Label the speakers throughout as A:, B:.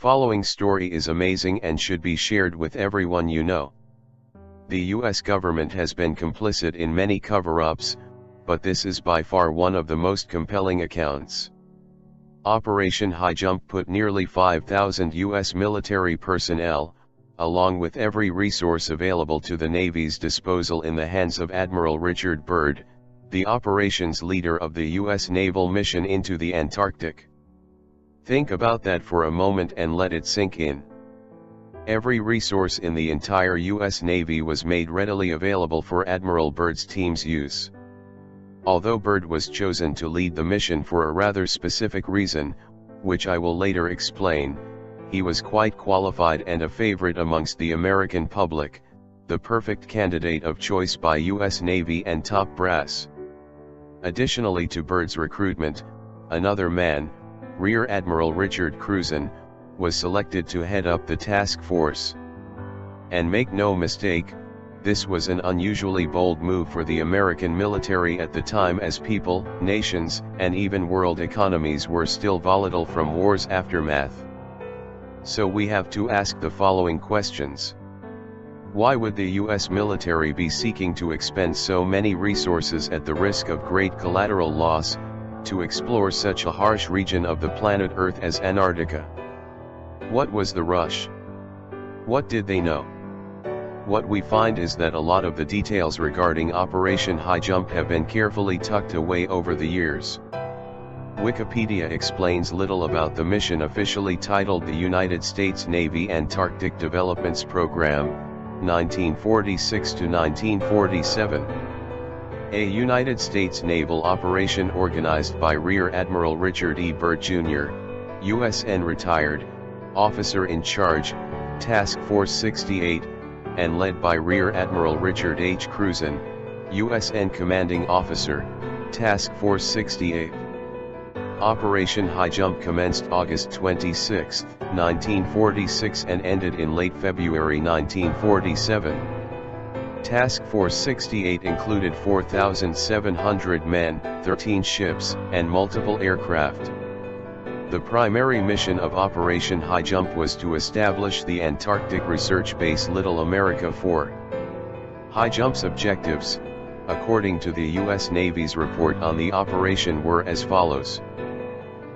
A: following story is amazing and should be shared with everyone you know. The US government has been complicit in many cover-ups, but this is by far one of the most compelling accounts. Operation High Jump put nearly 5,000 US military personnel, along with every resource available to the Navy's disposal, in the hands of Admiral Richard Byrd, the operations leader of the US naval mission into the Antarctic. Think about that for a moment and let it sink in. Every resource in the entire US Navy was made readily available for Admiral Byrd's team's use. Although Byrd was chosen to lead the mission for a rather specific reason, which I will later explain, he was quite qualified and a favorite amongst the American public, the perfect candidate of choice by US Navy and top brass. Additionally to Byrd's recruitment, another man, Rear Admiral Richard Cruzen, was selected to head up the task force. And make no mistake, this was an unusually bold move for the American military at the time, as people, nations, and even world economies were still volatile from war's aftermath. So we have to ask the following questions. Why would the US military be seeking to expend so many resources at the risk of great collateral loss, to explore such a harsh region of the planet Earth as Antarctica? What was the rush? What did they know? What we find is that a lot of the details regarding Operation High Jump have been carefully tucked away over the years. Wikipedia explains little about the mission, officially titled the United States Navy Antarctic Developments Program, 1946 to 1947. A United States naval operation organized by Rear Admiral Richard E. Byrd Jr., USN retired, officer in charge, Task Force 68, and led by Rear Admiral Richard H. Cruzen, USN commanding officer, Task Force 68. Operation High Jump commenced August 26, 1946 and ended in late February 1947. Task Force 68 included 4,700 men, 13 ships, and multiple aircraft. The primary mission of Operation High Jump was to establish the Antarctic research base Little America 4. High Jump's objectives, according to the U.S. Navy's report on the operation, were as follows: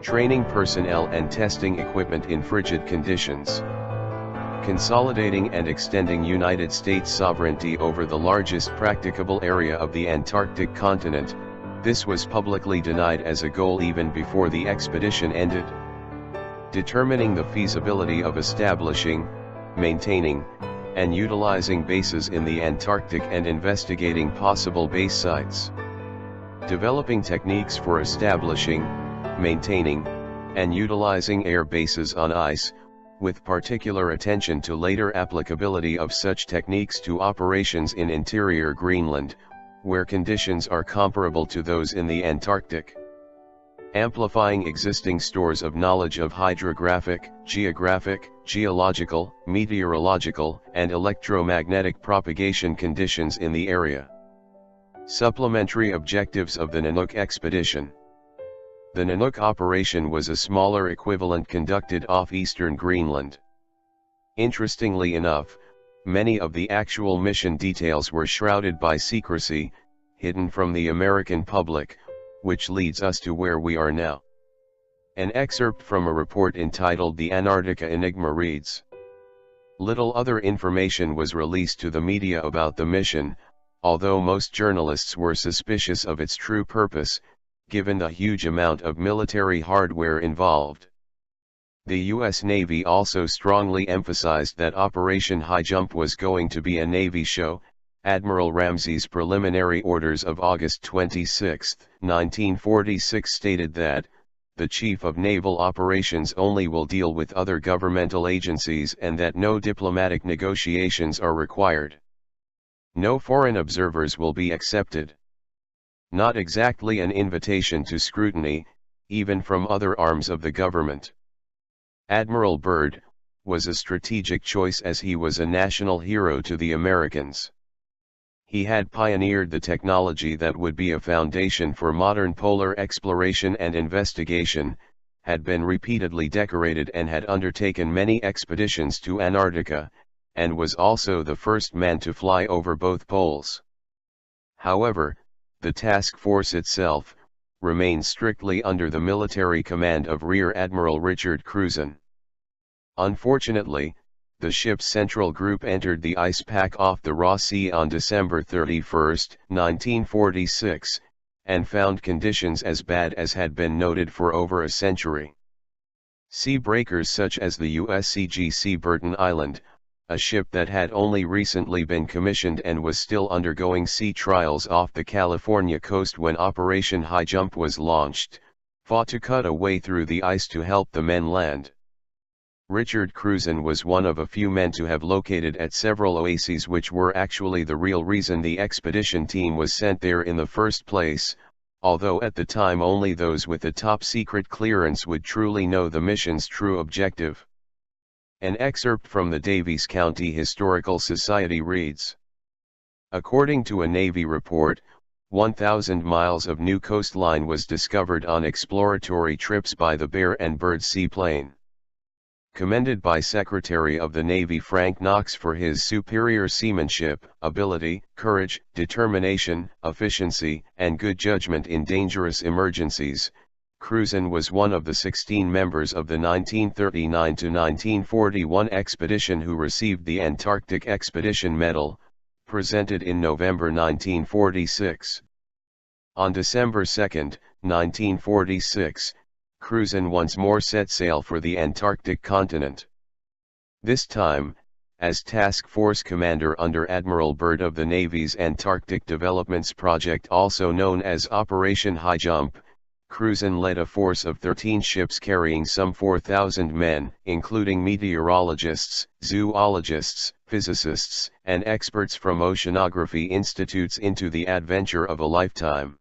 A: training personnel and testing equipment in frigid conditions, consolidating and extending United States sovereignty over the largest practicable area of the Antarctic continent. This was publicly denied as a goal even before the expedition ended. Determining the feasibility of establishing, maintaining, and utilizing bases in the Antarctic and investigating possible base sites. Developing techniques for establishing, maintaining, and utilizing air bases on ice, with particular attention to later applicability of such techniques to operations in interior Greenland, where conditions are comparable to those in the Antarctic. Amplifying existing stores of knowledge of hydrographic, geographic, geological, meteorological, and electromagnetic propagation conditions in the area. Supplementary objectives of the Nanook expedition. The Nanook operation was a smaller equivalent conducted off eastern Greenland. Interestingly enough, many of the actual mission details were shrouded by secrecy, hidden from the American public, which leads us to where we are now. An excerpt from a report entitled The Antarctica Enigma reads: little other information was released to the media about the mission, although most journalists were suspicious of its true purpose, given the huge amount of military hardware involved. The U.S. Navy also strongly emphasized that Operation High Jump was going to be a Navy show. Admiral Ramsey's preliminary orders of August 26, 1946 stated that, the Chief of Naval Operations only will deal with other governmental agencies and that no diplomatic negotiations are required. No foreign observers will be accepted. Not exactly an invitation to scrutiny, even from other arms of the government. Admiral Byrd was a strategic choice as he was a national hero to the Americans. He had pioneered the technology that would be a foundation for modern polar exploration and investigation, had been repeatedly decorated and had undertaken many expeditions to Antarctica, and was also the first man to fly over both poles. However, the task force itself remained strictly under the military command of Rear Admiral Richard Cruzen. Unfortunately, the ship's central group entered the ice pack off the Ross Sea on December 31, 1946, and found conditions as bad as had been noted for over a century. Sea breakers such as the USCG Burton Island, a ship that had only recently been commissioned and was still undergoing sea trials off the California coast when Operation High Jump was launched, fought to cut a way through the ice to help the men land. Richard Cruzen was one of a few men to have located at several oases which were actually the real reason the expedition team was sent there in the first place, although at the time only those with the top-secret clearance would truly know the mission's true objective. An excerpt from the Daviess County Historical Society reads: According to a Navy report, 1,000 miles of new coastline was discovered on exploratory trips by the Bear and Bird seaplane. Commended by Secretary of the Navy Frank Knox for his superior seamanship, ability, courage, determination, efficiency, and good judgment in dangerous emergencies, Cruzen was one of the 16 members of the 1939–1941 expedition who received the Antarctic Expedition Medal, presented in November 1946. On December 2, 1946, Cruzen once more set sail for the Antarctic continent. This time, as Task Force Commander under Admiral Byrd of the Navy's Antarctic Developments Project, also known as Operation High Jump, Cruzen led a force of 13 ships carrying some 4,000 men, including meteorologists, zoologists, physicists, and experts from oceanography institutes into the adventure of a lifetime.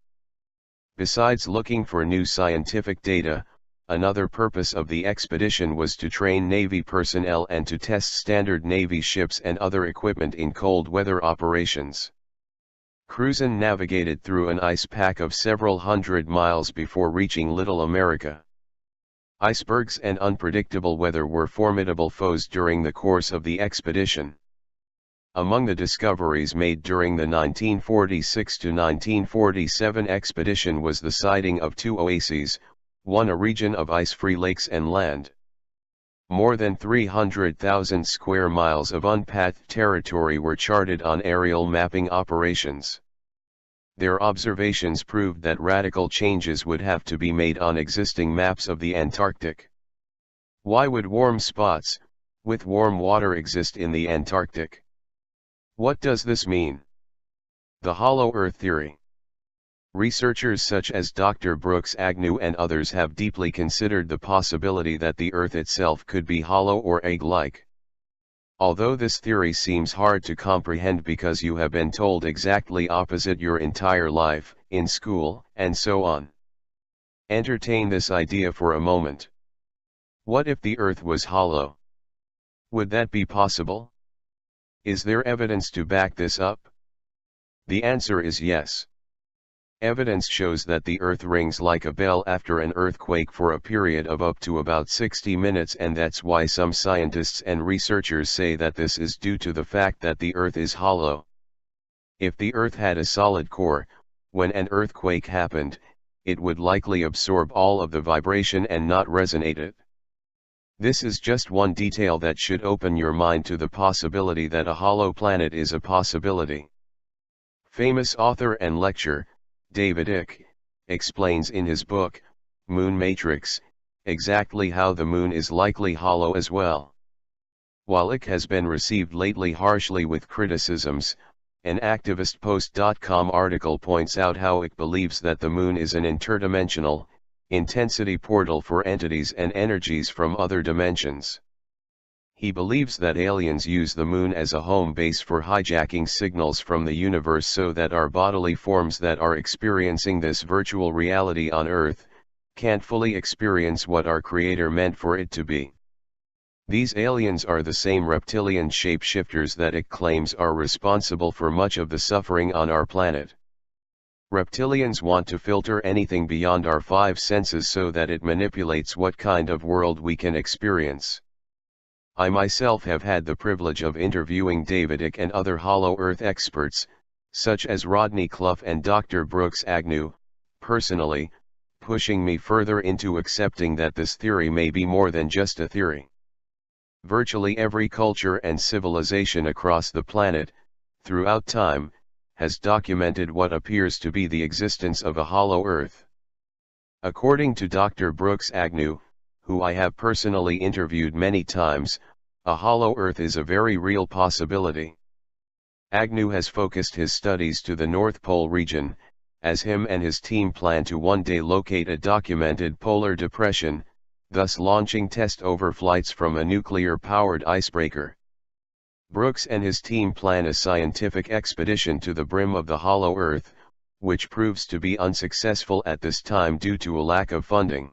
A: Besides looking for new scientific data, another purpose of the expedition was to train Navy personnel and to test standard Navy ships and other equipment in cold weather operations. Cruzen navigated through an ice pack of several hundred miles before reaching Little America. Icebergs and unpredictable weather were formidable foes during the course of the expedition. Among the discoveries made during the 1946–1947 expedition was the sighting of 2 oases, one a region of ice-free lakes and land. More than 300,000 square miles of unpathed territory were charted on aerial mapping operations. Their observations proved that radical changes would have to be made on existing maps of the Antarctic. Why would warm spots, with warm water, exist in the Antarctic? What does this mean? The Hollow Earth theory. Researchers such as Dr. Brooks Agnew and others have deeply considered the possibility that the Earth itself could be hollow or egg-like. Although this theory seems hard to comprehend because you have been told exactly opposite your entire life, in school, and so on. Entertain this idea for a moment. What if the Earth was hollow? Would that be possible? Is there evidence to back this up? The answer is yes. Evidence shows that the Earth rings like a bell after an earthquake for a period of up to about 60 minutes, and that's why some scientists and researchers say that this is due to the fact that the Earth is hollow. If the Earth had a solid core, when an earthquake happened, it would likely absorb all of the vibration and not resonate it. This is just one detail that should open your mind to the possibility that a hollow planet is a possibility. Famous author and lecturer, David Icke, explains in his book, Moon Matrix, exactly how the moon is likely hollow as well. While Icke has been received lately harshly with criticisms, an ActivistPost.com article points out how Icke believes that the moon is an interdimensional, intensity portal for entities and energies from other dimensions. He believes that aliens use the moon as a home base for hijacking signals from the universe so that our bodily forms that are experiencing this virtual reality on Earth can't fully experience what our Creator meant for it to be. These aliens are the same reptilian shapeshifters that Icke claims are responsible for much of the suffering on our planet. Reptilians want to filter anything beyond our five senses so that it manipulates what kind of world we can experience. I myself have had the privilege of interviewing David Icke and other Hollow Earth experts, such as Rodney Clough and Dr. Brooks Agnew, personally, pushing me further into accepting that this theory may be more than just a theory. Virtually every culture and civilization across the planet, throughout time, has documented what appears to be the existence of a hollow earth. According to Dr. Brooks Agnew, who I have personally interviewed many times, a hollow earth is a very real possibility. Agnew has focused his studies to the North Pole region, as him and his team plan to one day locate a documented polar depression, thus launching test overflights from a nuclear-powered icebreaker. Brooks and his team plan a scientific expedition to the brim of the hollow earth, which proves to be unsuccessful at this time due to a lack of funding.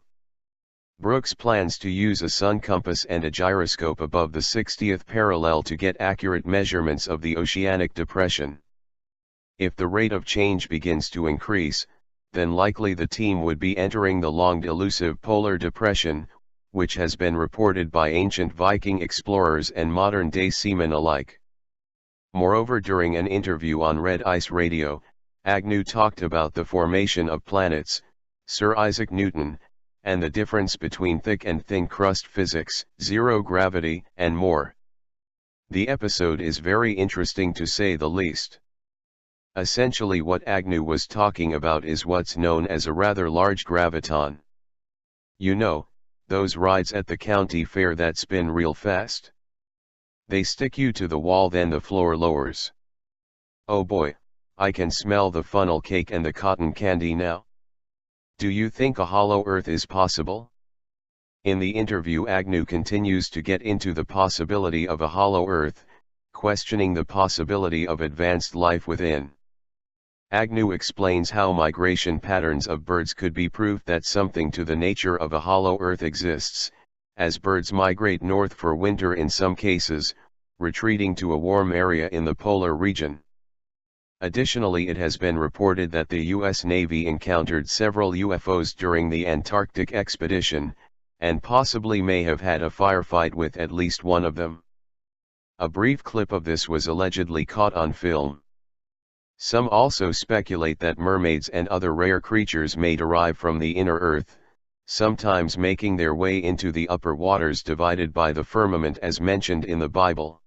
A: Brooks plans to use a sun compass and a gyroscope above the 60th parallel to get accurate measurements of the oceanic depression. If the rate of change begins to increase, then likely the team would be entering the long elusive polar depression, which has been reported by ancient Viking explorers and modern-day seamen alike. Moreover, during an interview on Red Ice Radio, Agnew talked about the formation of planets, Sir Isaac Newton, and the difference between thick and thin crust physics, zero gravity, and more. The episode is very interesting to say the least. Essentially what Agnew was talking about is what's known as a rather large graviton. You know, those rides at the county fair that spin real fast? They stick you to the wall, then the floor lowers. Oh boy, I can smell the funnel cake and the cotton candy now. Do you think a hollow earth is possible? In the interview, Agnew continues to get into the possibility of a hollow earth, questioning the possibility of advanced life within. Agnew explains how migration patterns of birds could be proof that something to the nature of a hollow earth exists, as birds migrate north for winter in some cases, retreating to a warm area in the polar region. Additionally, it has been reported that the U.S. Navy encountered several UFOs during the Antarctic expedition, and possibly may have had a firefight with at least one of them. A brief clip of this was allegedly caught on film. Some also speculate that mermaids and other rare creatures may derive from the inner earth, sometimes making their way into the upper waters divided by the firmament as mentioned in the Bible.